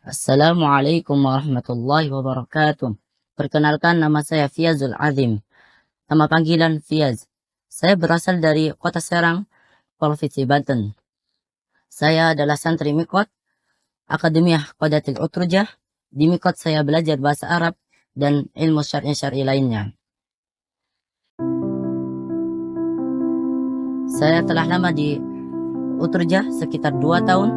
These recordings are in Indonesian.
Assalamualaikum warahmatullahi wabarakatuh. Perkenalkan, nama saya Fiazul Azim. Nama panggilan Fiaz. Saya berasal dari Kota Serang, Provinsi Banten. Saya adalah santri Mikot, Akademiah Qadatil Utrujah. Di Mikot saya belajar bahasa Arab dan ilmu syar'i lainnya. Saya telah lama di Utrujah sekitar 2 tahun.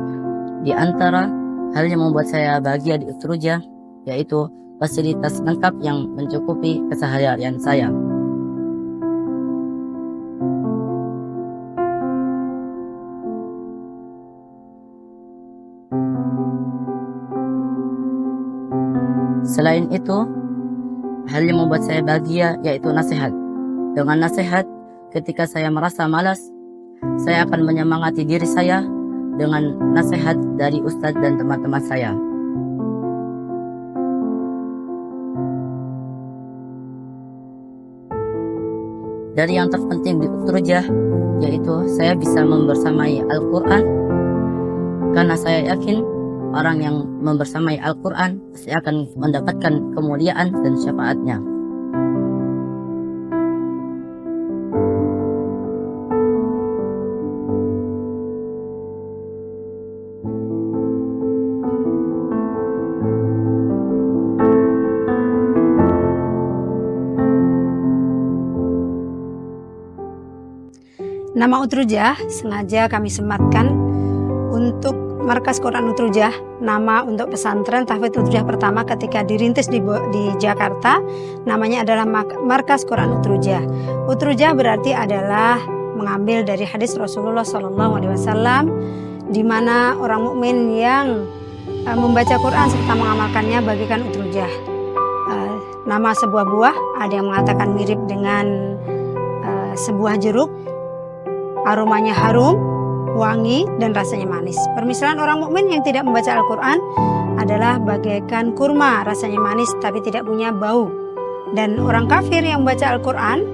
Di antara hal yang membuat saya bahagia di Utrujah yaitu fasilitas lengkap yang mencukupi keseharian saya. Selain itu, hal yang membuat saya bahagia yaitu nasihat. Dengan nasihat, ketika saya merasa malas, saya akan menyemangati diri saya dengan nasihat dari ustadz dan teman-teman saya. Dari yang terpenting di Utrujah, yaitu saya bisa membersamai Al-Quran, karena saya yakin orang yang membersamai Al-Quran pasti akan mendapatkan kemuliaan dan syafaatnya. Nama Utrujah sengaja kami sematkan untuk Markas Quran Utrujah, nama untuk pesantren Tahfidz Utrujah pertama ketika dirintis di Jakarta. Namanya adalah Markas Quran Utrujah. Utrujah berarti adalah mengambil dari hadis Rasulullah SAW, di mana orang mukmin yang membaca Quran serta mengamalkannya bagikan Utrujah. Nama sebuah buah, ada yang mengatakan mirip dengan sebuah jeruk. Aromanya harum, wangi, dan rasanya manis. Permisalan orang mukmin yang tidak membaca Al-Quran adalah bagaikan kurma, rasanya manis tapi tidak punya bau. Dan orang kafir yang membaca Al-Quran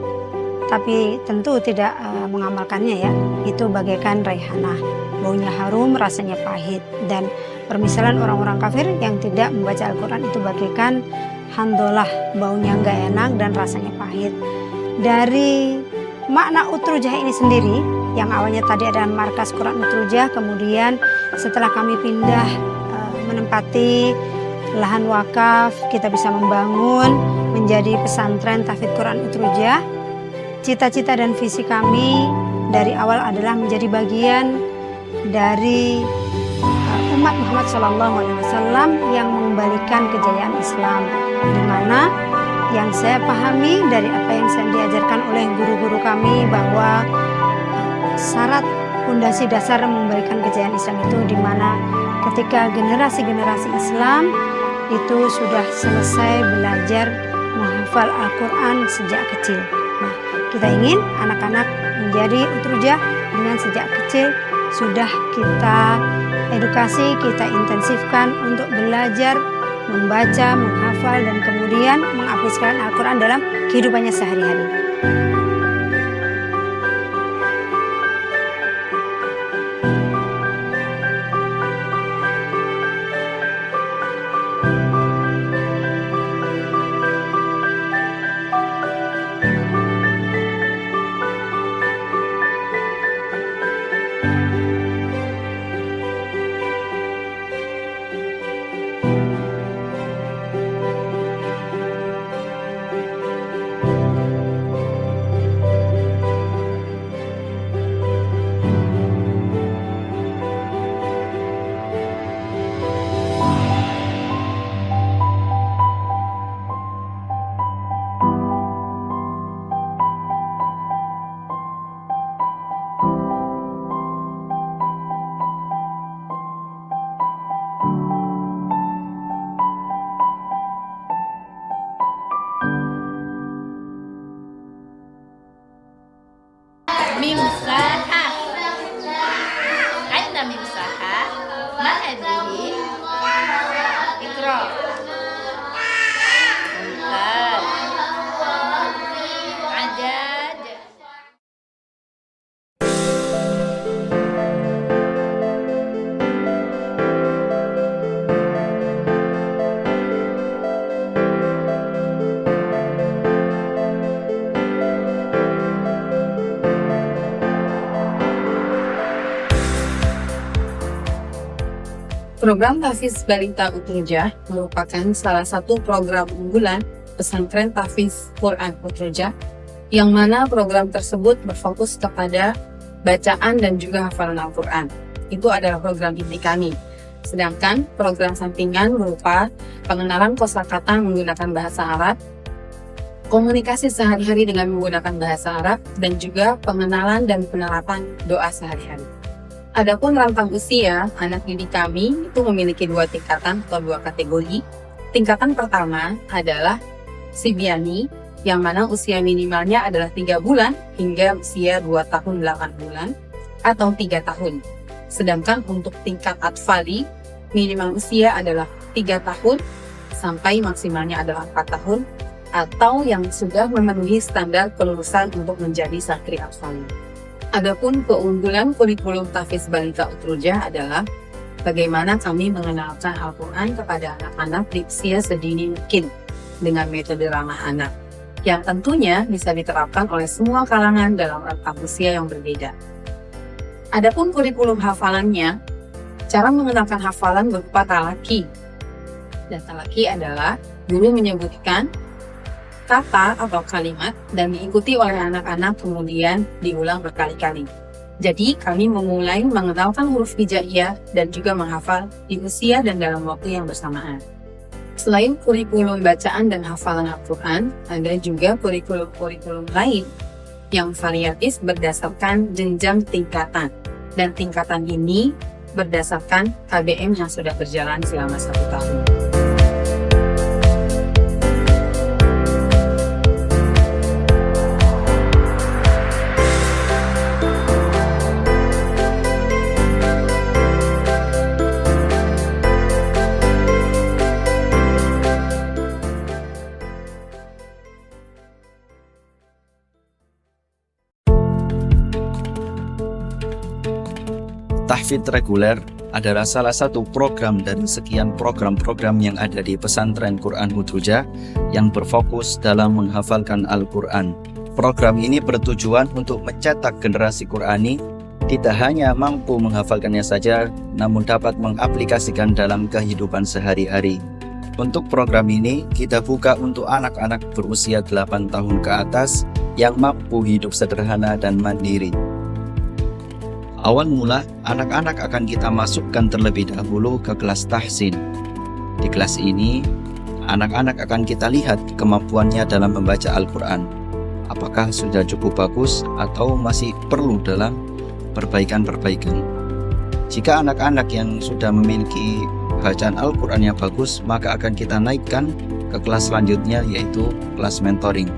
tapi tentu tidak mengamalkannya, ya, itu bagaikan raihanah, baunya harum, rasanya pahit. Dan permisalan orang-orang kafir yang tidak membaca Al-Quran itu bagaikan handolah, baunya nggak enak dan rasanya pahit. Dari makna Utrujah ini sendiri, yang awalnya tadi adalah Markas Quran Utrujah, kemudian setelah kami pindah menempati lahan wakaf, kita bisa membangun menjadi pesantren Tahfidz Quran Utrujah. Cita-cita dan visi kami dari awal adalah menjadi bagian dari umat Muhammad SAW yang mengembalikan kejayaan Islam, di mana yang saya pahami dari apa yang saya diajarkan oleh guru-guru kami bahwa syarat fondasi dasar memberikan kejayaan Islam itu di mana ketika generasi-generasi Islam itu sudah selesai belajar menghafal Al-Quran sejak kecil. Nah, kita ingin anak-anak menjadi Utrujah dengan sejak kecil sudah kita edukasi, kita intensifkan untuk belajar membaca, menghafal, dan kemudian mengaplikasikan Al-Quran dalam kehidupannya sehari-hari. Program Tahfiz Balita Utrujah merupakan salah satu program unggulan pesantren Tahfiz Quran Utrujah, yang mana program tersebut berfokus kepada bacaan dan juga hafalan Al-Quran. Itu adalah program inti kami. Sedangkan program sampingan berupa pengenalan kosakata menggunakan bahasa Arab, komunikasi sehari-hari dengan menggunakan bahasa Arab, dan juga pengenalan dan penerapan doa sehari-hari. Adapun rentang usia anak didik kami itu memiliki dua tingkatan atau dua kategori. Tingkatan pertama adalah Sibyani, yang mana usia minimalnya adalah 3 bulan hingga usia 2 tahun 8 bulan atau 3 tahun. Sedangkan untuk tingkat Atfali, minimal usia adalah 3 tahun sampai maksimalnya adalah 4 tahun, atau yang sudah memenuhi standar kelulusan untuk menjadi santri Atfali. Adapun keunggulan kurikulum Tahfiz Balita Utrujah adalah bagaimana kami mengenalkan Al-Quran kepada anak-anak di usia sedini mungkin dengan metode ramah anak, yang tentunya bisa diterapkan oleh semua kalangan dalam rentang usia yang berbeda. Adapun kurikulum hafalannya, cara mengenalkan hafalan berupa talaki. Dan talaki adalah guru menyebutkan kata atau kalimat dan diikuti oleh anak-anak kemudian diulang berkali-kali. Jadi kami memulai mengenalkan huruf hijaiyah dan juga menghafal di usia dan dalam waktu yang bersamaan. Selain kurikulum bacaan dan hafalan Al-Quran, ada juga kurikulum-kurikulum lain yang variatif berdasarkan jenjang tingkatan. Dan tingkatan ini berdasarkan KBM yang sudah berjalan selama 1 tahun. Tahfidz reguler adalah salah satu program dari sekian program-program yang ada di pesantren Quran Utrujah yang berfokus dalam menghafalkan Al-Quran. Program ini bertujuan untuk mencetak generasi Qurani tidak hanya mampu menghafalkannya saja, namun dapat mengaplikasikan dalam kehidupan sehari-hari. Untuk program ini, kita buka untuk anak-anak berusia 8 tahun ke atas yang mampu hidup sederhana dan mandiri. Awal mula, anak-anak akan kita masukkan terlebih dahulu ke kelas tahsin. Di kelas ini, anak-anak akan kita lihat kemampuannya dalam membaca Al-Quran. Apakah sudah cukup bagus atau masih perlu dalam perbaikan-perbaikan. Jika anak-anak yang sudah memiliki bacaan Al-Quran yang bagus, maka akan kita naikkan ke kelas selanjutnya, yaitu kelas mentoring.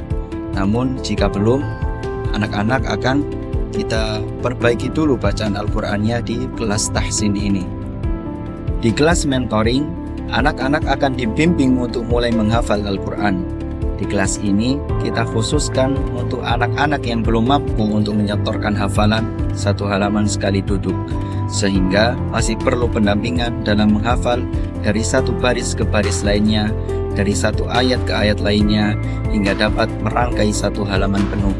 Namun jika belum, anak-anak akan kita perbaiki dulu bacaan Al-Qurannya di kelas tahsin ini. Di kelas mentoring, anak-anak akan dibimbing untuk mulai menghafal Al-Quran. Di kelas ini, kita khususkan untuk anak-anak yang belum mampu untuk menyetorkan hafalan 1 halaman sekali duduk, sehingga masih perlu pendampingan dalam menghafal dari 1 baris ke baris lainnya, dari 1 ayat ke ayat lainnya, hingga dapat merangkai 1 halaman penuh.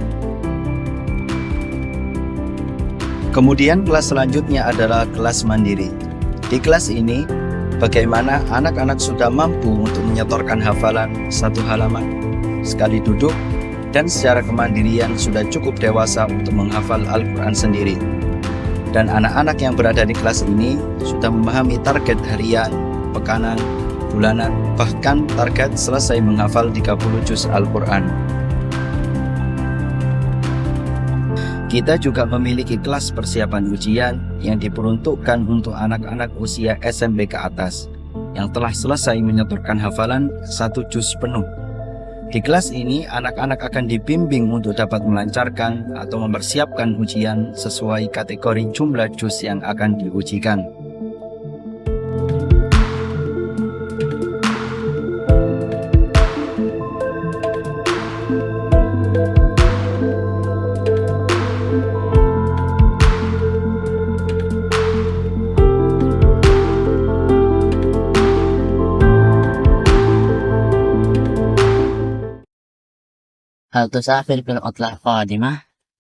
Kemudian kelas selanjutnya adalah kelas mandiri. Di kelas ini, bagaimana anak-anak sudah mampu untuk menyetorkan hafalan 1 halaman sekali duduk dan secara kemandirian sudah cukup dewasa untuk menghafal Al-Quran sendiri. Dan anak-anak yang berada di kelas ini sudah memahami target harian, pekanan, bulanan, bahkan target selesai menghafal 30 juz Al-Quran. Kita juga memiliki kelas persiapan ujian yang diperuntukkan untuk anak-anak usia SMP ke atas yang telah selesai menyetorkan hafalan 1 juz penuh. Di kelas ini, anak-anak akan dibimbing untuk dapat melancarkan atau mempersiapkan ujian sesuai kategori jumlah juz yang akan diujikan. هل تسافر في العطلة القادمة؟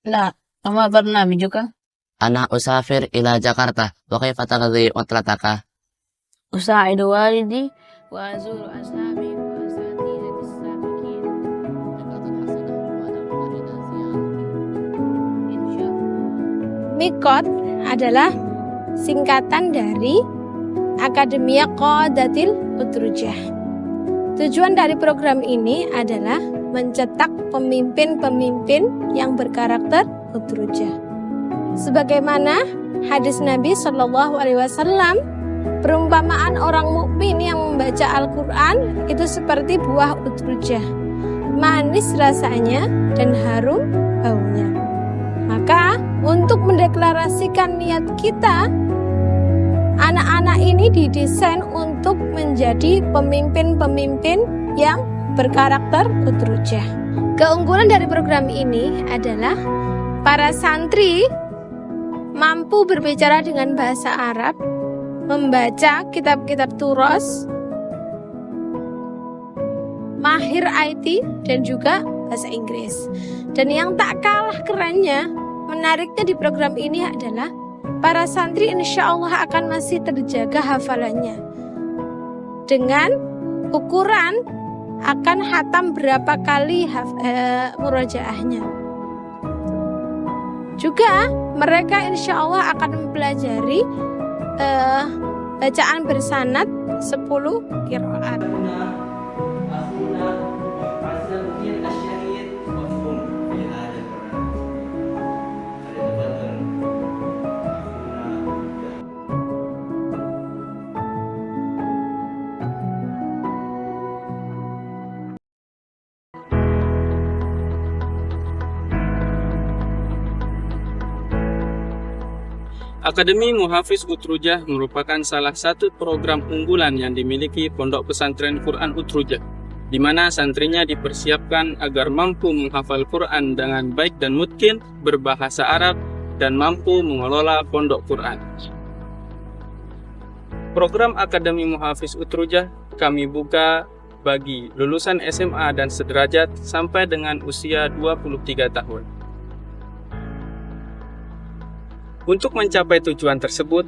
لا، وما برنامجك؟ أنا أسافر إلى جاكرتا، وكيف تقضي عطلتك؟ أساعد والدي وأزور أصحابي وأساتذتي السابقين. MIQOT adalah singkatan dari Akademia Qadatil Utrujah. Tujuan dari program ini adalah mencetak pemimpin-pemimpin yang berkarakter Utrujah. Sebagaimana hadis Nabi Shallallahu Alaihi Wasallam, perumpamaan orang mukmin yang membaca Al-Quran itu seperti buah utrujah, manis rasanya dan harum baunya. Maka untuk mendeklarasikan niat kita, anak-anak ini didesain untuk menjadi pemimpin-pemimpin yang berkarakter utrujah. Keunggulan dari program ini adalah para santri mampu berbicara dengan bahasa Arab, membaca kitab-kitab turos, mahir IT dan juga bahasa Inggris. Dan yang tak kalah kerennya, menariknya di program ini adalah para santri insya Allah akan masih terjaga hafalannya dengan ukuran akan hatam berapa kali murojaahnya. Juga mereka insya Allah akan mempelajari bacaan bersanad 10 qiraat. Akademi Muhafiz Utrujah merupakan salah satu program unggulan yang dimiliki Pondok Pesantren Quran Utrujah, di mana santrinya dipersiapkan agar mampu menghafal Quran dengan baik dan mutkin, berbahasa Arab, dan mampu mengelola pondok Quran. Program Akademi Muhafiz Utrujah kami buka bagi lulusan SMA dan sederajat sampai dengan usia 23 tahun. Untuk mencapai tujuan tersebut,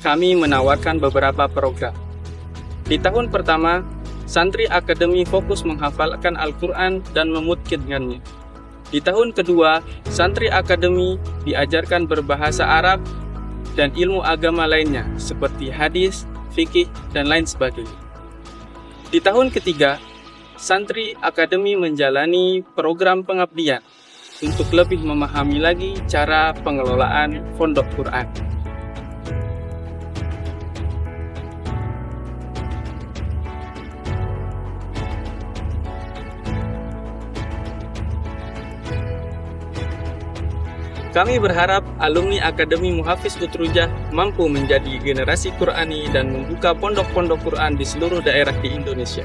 kami menawarkan beberapa program. Di tahun pertama, santri akademi fokus menghafalkan Al-Quran dan memutkinkannya. Di tahun kedua, santri akademi diajarkan berbahasa Arab dan ilmu agama lainnya seperti hadis, fikih, dan lain sebagainya. Di tahun ketiga, santri akademi menjalani program pengabdian untuk lebih memahami lagi cara pengelolaan pondok Quran. Kami berharap alumni Akademi Muhafiz Utrujah mampu menjadi generasi Qurani dan membuka pondok-pondok Quran di seluruh daerah di Indonesia.